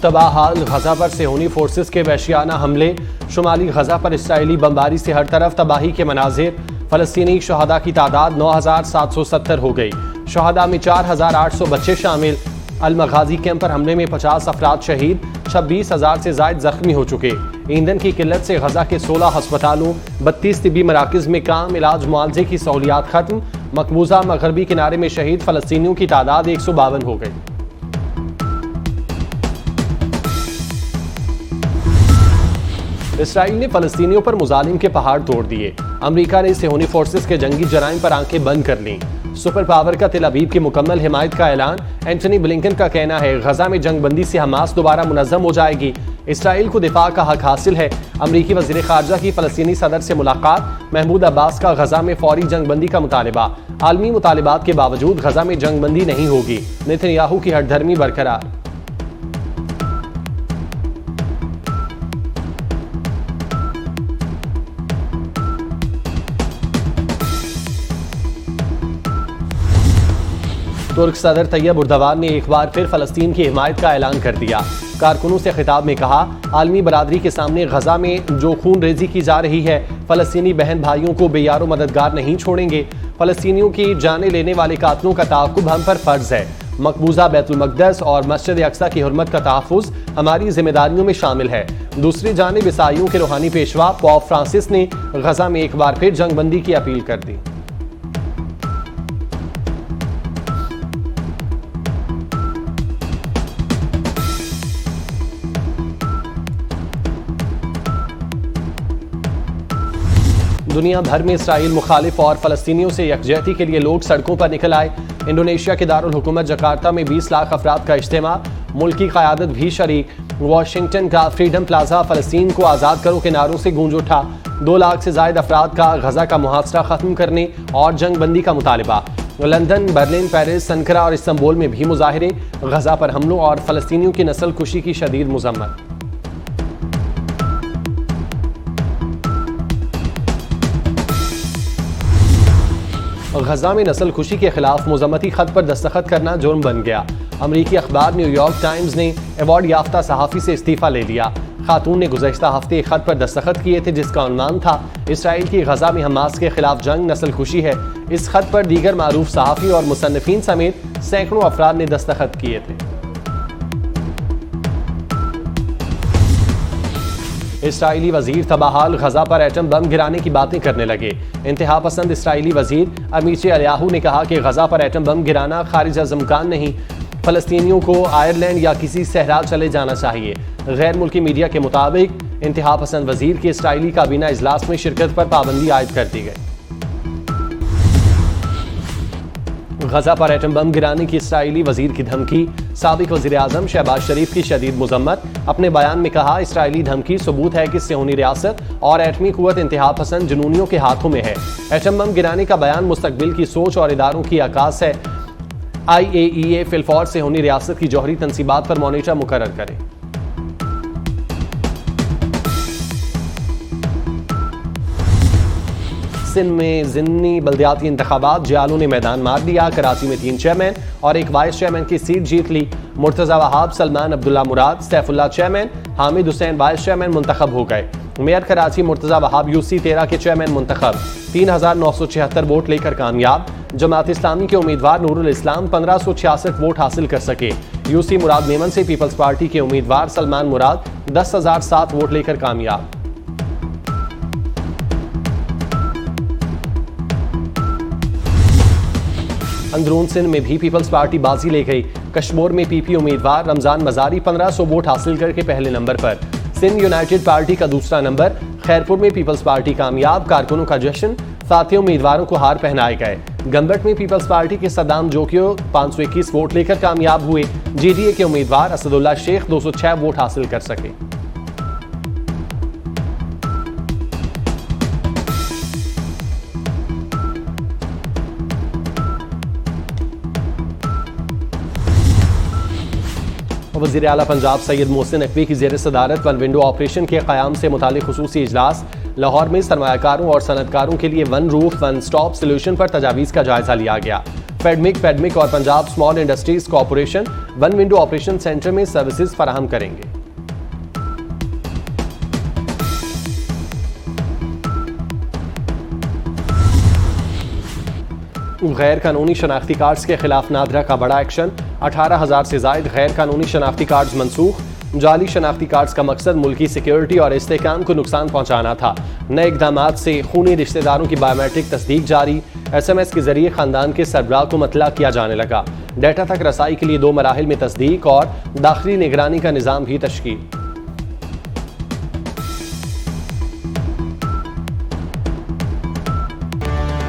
तबाह हाल गजा पर सेहूनी फोर्सेस के वहशियाना हमले। शुमाली गजा पर इसराइली बमबारी से हर तरफ तबाही के मनाजिर। फलस्तीनी शहदा की तादाद 9,770 हो गई। शहदा में 4,800 बच्चे शामिल। अल-मगाजी कैंप पर हमले में 50 अफराद शहीद, 26,000 से जायद जख्मी हो चुके। ईंधन की किल्लत से गजा के 16 अस्पतालों, 32 तिब्बी मराकज में काम, इलाज मुआवजे की सहूलियात खत्म। मकबूजा मगरबी किनारे में शहीद फलस्तीनियों की तादाद 152 हो गई। इसराइल ने फलस्तीनियों पर मुजालिम के पहाड़ तोड़ दिए। अमेरिका ने सेहूनी फोर्सेस के जंगी जराइम पर आंखें बंद कर लीं। सुपर पावर का तेल अवीव की मुकम्मल हिमायत का ऐलान। एंटनी ब्लिंकन का कहना है गजा में जंगबंदी से हमास दोबारा मुनज़्ज़म हो जाएगी। इसराइल को दिफा का हक हासिल है। अमरीकी वज़ीर ख़ारजा की फ़लस्तीनी सदर से मुलाकात। महमूद अब्बास का गजा में फौरी जंगबंदी का मुतालबा। आलमी मुतालबात के बावजूद गजा में जंगबंदी नहीं होगी। नेतन्याहू की हठधर्मी बरकरार। तुर्क सदर तैयब उर्दवान ने एक बार फिर फलस्तीन की हिमायत का ऐलान कर दिया। कारकुनों से खिताब में कहा, आलमी बरादरी के सामने गजा में जो खून रेजी की जा रही है, फलस्तीनी बहन भाइयों को बेयारो मददगार नहीं छोड़ेंगे। फलस्तीनियों की जाने लेने वाले कातलों का ताक़ुब हम पर फर्ज है। मकबूजा बैतुल मक़दस और मस्जिद अक्सा की हुर्मत का तहफ़्फ़ुज़ हमारी जिम्मेदारियों में शामिल है। दूसरी जानिब ईसाइयों के रूहानी पेशवा पोप फ्रांसिस ने गजा में एक बार फिर जंगबंदी की अपील कर दी। दुनिया भर में इसराइल मुखालिफ और फलस्तीनियों से यकजहती के लिए लोग सड़कों पर निकल आए। इंडोनेशिया के दारुल हुकूमत जकार्ता में 20 लाख अफराद का इज्तिमा। मुल्क की क़यादत भी शरीक। वाशिंगटन का फ्रीडम प्लाजा फ़लस्तीन को आज़ाद करो के नारों से गूंज उठा। 2 लाख से जायद अफराद का गजा का मुहासरा ख़त्म करने और जंगबंदी का मुतालबा। लंदन, बर्लिन, पेरिस, संकरा और इस्तांबुल में भी मुजाहिरे। गजा पर हमलों और फलस्तीनियों की नस्ल कुशी की शदीद मज़म्मत। गजा में नस्ल खुशी के खिलाफ मुज़म्मती खत पर दस्तखत करना जुर्म बन गया। अमरीकी अखबार न्यूयॉर्क टाइम्स ने अवार्ड याफ्ता सहाफ़ी से इस्तीफ़ा ले लिया। खातून ने गुज़श्ता हफ्ते एक खत पर दस्तखत किए थे जिसका उन्वान था, इसराइल की गजा में हमास के खिलाफ जंग नस्ल खुशी है। इस खत पर दीगर मारूफ सहाफ़ी और मुसन्निफ़ीन समेत सैकड़ों अफराद ने दस्तखत किए थे। इसराइली वजीर तबाहाल गजा पर एटम बम गिराने की बातें करने लगे। इंतहा पसंद इसराइली वजीर अमीचे अलियाहू ने कहा कि गजा पर एटम बम गिराना खारिज अज़ इम्कान नहीं। फलस्तीनियों को आयरलैंड या किसी सहरा चले जाना चाहिए। गैर मुल्की मीडिया के मुताबिक इंतहा पसंद वजीर के इसराइली काबीना इजलास में शिरकत पर पाबंदी आयद कर दी गई। गजा पर एटम बम गिराने की इसराइली वजीर की धमकी। साबिक वजीर आजम शहबाज शरीफ की शदीद मुजम्मत। अपने बयान में कहा, इसराइली धमकी सबूत है कि सेहूनी रियासत और एटमी कुव्वत इंतहा पसंद जुनूनियों के हाथों में है। एटम बम गिराने का बयान मुस्तकबिल की सोच और इदारों की आकाश है। IAEA फिलफौर सेहूनी रियासत की जौहरी तनसीबात पर मॉनिटर मुकर्रर करे। सिंध में ज़िमनी बल्दियाती इंतखाबात जियालों ने मैदान मार दिया। कराची में 3 चेयरमैन और 1 वाइस चेयरमैन की सीट जीत ली। Murtaza Wahab, Salman Abdullah Murad, Saifullah chairman, Hamid Hussain vice chairman मुंतखब हो गए। मेयर कराची मुर्तज़ा वहाब UC 13 के चेयरमैन मुंतखब। 3,976 वोट लेकर कामयाब। जमात इस्लामी के उम्मीदवार नूरुल इस्लाम 1,566 वोट हासिल कर सके। UC मुराद मेमन से पीपल्स पार्टी के उम्मीदवार सलमान मुराद 10,007 वोट लेकर कामयाब। अंदरून सिंध में भी पीपल्स पार्टी बाजी ले गई। कश्मीर में PP उम्मीदवार रमजान मजारी 1500 वोट हासिल करके पहले नंबर पर। सिंध यूनाइटेड पार्टी का दूसरा नंबर। खैरपुर में पीपल्स पार्टी कामयाब। कारकुनों का जश्न। साथियों उम्मीदवारों को हार पहनाए गए। गंबट में पीपल्स पार्टी के सद्दाम जोकियो 521 वोट लेकर कामयाब हुए। JDA के उम्मीदवार असदुल्ला शेख 206 वोट हासिल कर सके। वज़ीर आला पंजाब सैयद मोहसिन नकवी की ज़ेर सदारत वन विंडो ऑपरेशन के क़याम से मुतालिक खुसूसी इजलास। लाहौर में सरमायाकारों और सनतकारों के लिए one roof one stop solution पर तजावीज़ का जायज़ा लिया गया। पेडमिक और Punjab small industries corporation one window operation centre में सर्विसेज फराहम करेंगे। गैर कानूनी शनाख्ती कार्ड्स के खिलाफ नादरा का बड़ा एक्शन, 18,000 से जायद गैर कानूनी शनाख्ती कार्ड्स मनसूख। जाली शनाख्ती कार्ड्स का मकसद मुल्की सिक्योरिटी और इस्तेहकाम को नुकसान पहुंचाना था। नए इकदामात से खूनी रिश्तेदारों की बायोमेट्रिक तस्दीक जारी, SMS के जरिए खानदान के सरबराह को मतला किया जाने लगा। डेटा तक रसाई के लिए 2 मराहिल में तस्दीक और दाखिली निगरानी का निज़ाम भी तश्कील।